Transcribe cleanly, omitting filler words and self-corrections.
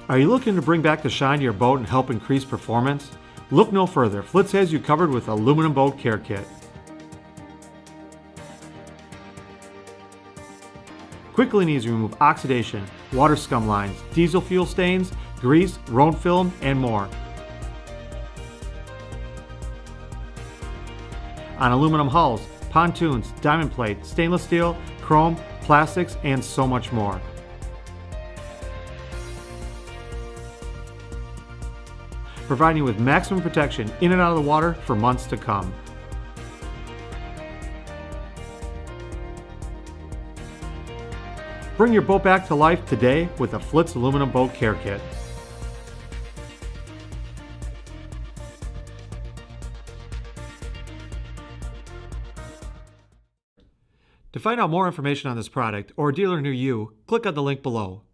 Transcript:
Are you looking to bring back the shine to your boat and help increase performance? Look no further. Flitz has you covered with Aluminum Boat Care Kit. Quickly and easy remove oxidation, water scum lines, diesel fuel stains, grease, road film, and more. On aluminum hulls, pontoons, diamond plate, stainless steel, chrome, plastics, and so much more. Providing you with maximum protection in and out of the water for months to come. Bring your boat back to life today with a Flitz Aluminum Boat Care Kit. To find out more information on this product or a dealer near you, click on the link below.